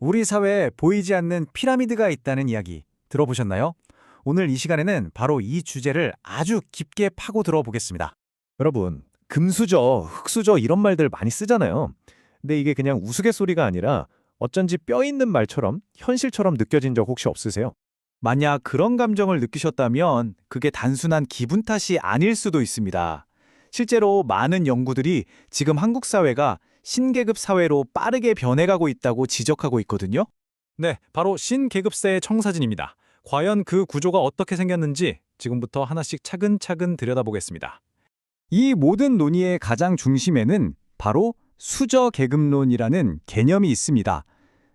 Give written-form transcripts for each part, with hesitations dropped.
우리 사회에 보이지 않는 피라미드가 있다는 이야기 들어보셨나요? 오늘 이 시간에는 바로 이 주제를 아주 깊게 파고 들어보겠습니다. 여러분, 금수저, 흙수저 이런 말들 많이 쓰잖아요. 근데 이게 그냥 우스갯소리가 아니라 어쩐지 뼈 있는 말처럼 현실처럼 느껴진 적 혹시 없으세요? 만약 그런 감정을 느끼셨다면 그게 단순한 기분 탓이 아닐 수도 있습니다. 실제로 많은 연구들이 지금 한국 사회가 신계급 사회로 빠르게 변해가고 있다고 지적하고 있거든요. 네, 바로 신계급사의 청사진입니다. 과연 그 구조가 어떻게 생겼는지 지금부터 하나씩 차근차근 들여다보겠습니다. 이 모든 논의의 가장 중심에는 바로 수저계급론이라는 개념이 있습니다.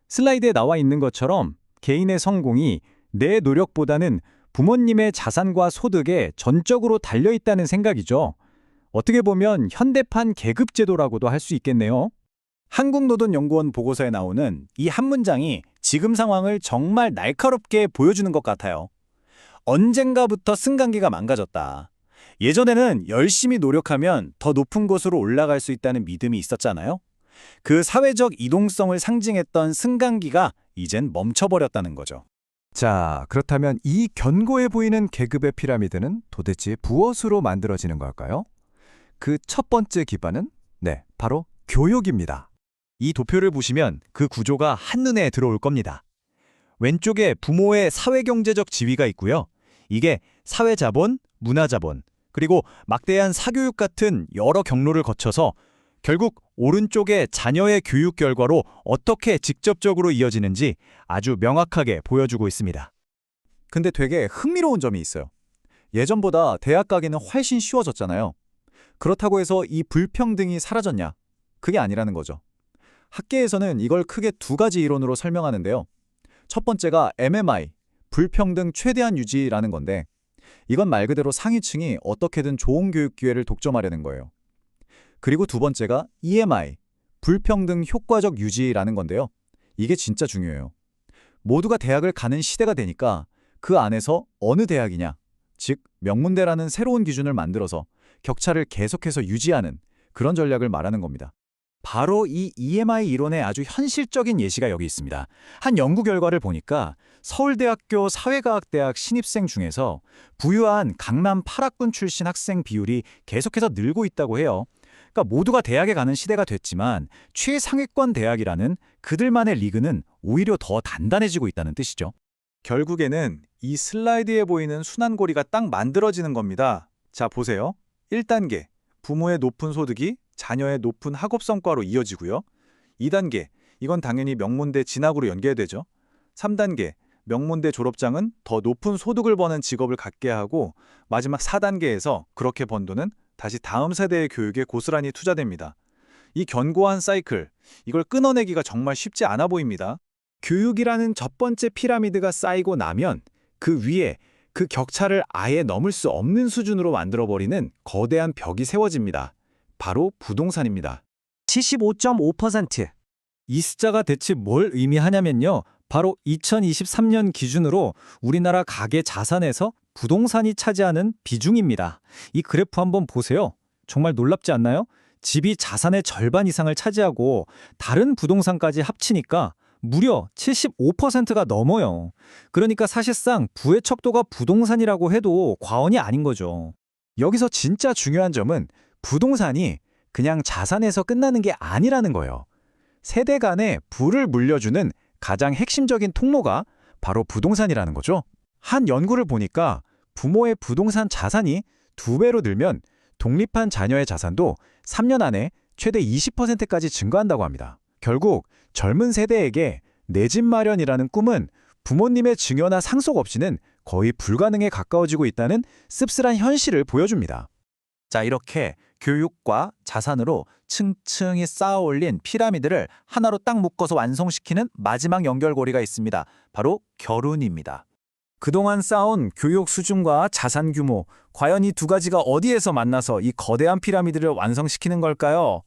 슬라이드에 나와 있는 것처럼 개인의 성공이 내 노력보다는 부모님의 자산과 소득에 전적으로 달려있다는 생각이죠. 어떻게 보면 현대판 계급제도라고도 할 수 있겠네요. 한국노동연구원 보고서에 나오는 이 한 문장이 지금 상황을 정말 날카롭게 보여주는 것 같아요. 언젠가부터 승강기가 망가졌다. 예전에는 열심히 노력하면 더 높은 곳으로 올라갈 수 있다는 믿음이 있었잖아요. 그 사회적 이동성을 상징했던 승강기가 이젠 멈춰버렸다는 거죠. 자, 그렇다면 이 견고해 보이는 계급의 피라미드는 도대체 무엇으로 만들어지는 걸까요? 그 첫 번째 기반은 바로 교육입니다. 이 도표를 보시면 그 구조가 한눈에 들어올 겁니다. 왼쪽에 부모의 사회경제적 지위가 있고요. 이게 사회자본, 문화자본, 그리고 막대한 사교육 같은 여러 경로를 거쳐서 결국 오른쪽에 자녀의 교육 결과로 어떻게 직접적으로 이어지는지 아주 명확하게 보여주고 있습니다. 근데 되게 흥미로운 점이 있어요. 예전보다 대학 가기는 훨씬 쉬워졌잖아요. 그렇다고 해서 이 불평등이 사라졌냐? 그게 아니라는 거죠. 학계에서는 이걸 크게 두 가지 이론으로 설명하는데요. 첫 번째가 MMI, 불평등 최대한 유지라는 건데 이건 말 그대로 상위층이 어떻게든 좋은 교육 기회를 독점하려는 거예요. 그리고 두 번째가 EMI, 불평등 효과적 유지라는 건데요. 이게 진짜 중요해요. 모두가 대학을 가는 시대가 되니까 그 안에서 어느 대학이냐, 즉 명문대라는 새로운 기준을 만들어서 격차를 계속해서 유지하는 그런 전략을 말하는 겁니다. 바로 이 EMI 이론의 아주 현실적인 예시가 여기 있습니다. 한 연구 결과를 보니까 서울대학교 사회과학대학 신입생 중에서 부유한 강남 8학군 출신 학생 비율이 계속해서 늘고 있다고 해요. 그러니까 모두가 대학에 가는 시대가 됐지만 최상위권 대학이라는 그들만의 리그는 오히려 더 단단해지고 있다는 뜻이죠. 결국에는 이 슬라이드에 보이는 순환고리가 딱 만들어지는 겁니다. 자, 보세요. 1단계, 부모의 높은 소득이 자녀의 높은 학업 성과로 이어지고요. 2단계, 이건 당연히 명문대 진학으로 연계되죠. 3단계, 명문대 졸업장은 더 높은 소득을 버는 직업을 갖게 하고 마지막 4단계에서 그렇게 번 돈은 다시 다음 세대의 교육에 고스란히 투자됩니다. 이 견고한 사이클, 이걸 끊어내기가 정말 쉽지 않아 보입니다. 교육이라는 첫 번째 피라미드가 쌓이고 나면 그 위에 그 격차를 아예 넘을 수 없는 수준으로 만들어버리는 거대한 벽이 세워집니다. 바로 부동산입니다. 75.5%. 이 숫자가 대체 뭘 의미하냐면요. 바로 2023년 기준으로 우리나라 가계 자산에서 부동산이 차지하는 비중입니다. 이 그래프 한번 보세요. 정말 놀랍지 않나요? 집이 자산의 절반 이상을 차지하고 다른 부동산까지 합치니까 무려 75%가 넘어요. 그러니까 사실상 부의 척도가 부동산이라고 해도 과언이 아닌 거죠. 여기서 진짜 중요한 점은 부동산이 그냥 자산에서 끝나는 게 아니라는 거예요. 세대 간에 부를 물려주는 가장 핵심적인 통로가 바로 부동산이라는 거죠. 한 연구를 보니까 부모의 부동산 자산이 2배로 늘면 독립한 자녀의 자산도 3년 안에 최대 20%까지 증가한다고 합니다. 결국 젊은 세대에게 내 집 마련이라는 꿈은 부모님의 증여나 상속 없이는 거의 불가능에 가까워지고 있다는 씁쓸한 현실을 보여줍니다. 자, 이렇게 교육과 자산으로 층층이 쌓아 올린 피라미드를 하나로 딱 묶어서 완성시키는 마지막 연결고리가 있습니다. 바로 결혼입니다. 그동안 쌓아온 교육 수준과 자산 규모, 과연 이 두 가지가 어디에서 만나서 이 거대한 피라미드를 완성시키는 걸까요?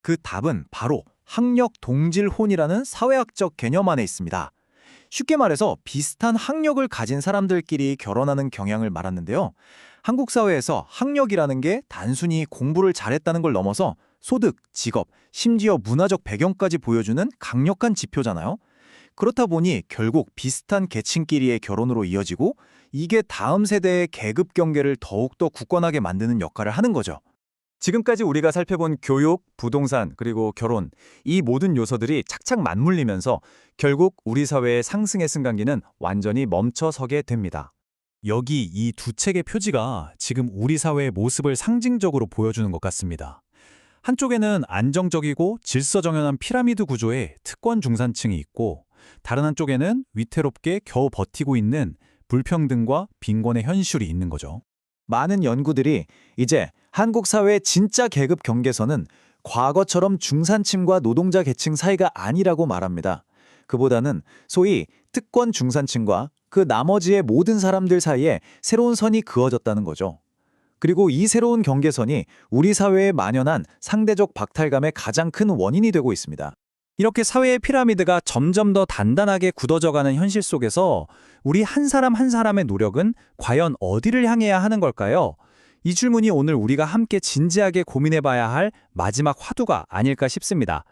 그 답은 바로 학력 동질혼이라는 사회학적 개념 안에 있습니다. 쉽게 말해서 비슷한 학력을 가진 사람들끼리 결혼하는 경향을 말하는데요. 한국 사회에서 학력이라는 게 단순히 공부를 잘했다는 걸 넘어서 소득, 직업, 심지어 문화적 배경까지 보여주는 강력한 지표잖아요. 그렇다 보니 결국 비슷한 계층끼리의 결혼으로 이어지고 이게 다음 세대의 계급 경계를 더욱더 굳건하게 만드는 역할을 하는 거죠. 지금까지 우리가 살펴본 교육, 부동산, 그리고 결혼, 이 모든 요소들이 착착 맞물리면서 결국 우리 사회의 상승의 승강기는 완전히 멈춰서게 됩니다. 여기 이 두 책의 표지가 지금 우리 사회의 모습을 상징적으로 보여주는 것 같습니다. 한쪽에는 안정적이고 질서정연한 피라미드 구조의 특권 중산층이 있고, 다른 한쪽에는 위태롭게 겨우 버티고 있는 불평등과 빈곤의 현실이 있는 거죠. 많은 연구들이 이제 한국 사회의 진짜 계급 경계선은 과거처럼 중산층과 노동자 계층 사이가 아니라고 말합니다. 그보다는 소위 특권 중산층과 그 나머지의 모든 사람들 사이에 새로운 선이 그어졌다는 거죠. 그리고 이 새로운 경계선이 우리 사회에 만연한 상대적 박탈감의 가장 큰 원인이 되고 있습니다. 이렇게 사회의 피라미드가 점점 더 단단하게 굳어져가는 현실 속에서 우리 한 사람 한 사람의 노력은 과연 어디를 향해야 하는 걸까요? 이 질문이 오늘 우리가 함께 진지하게 고민해봐야 할 마지막 화두가 아닐까 싶습니다.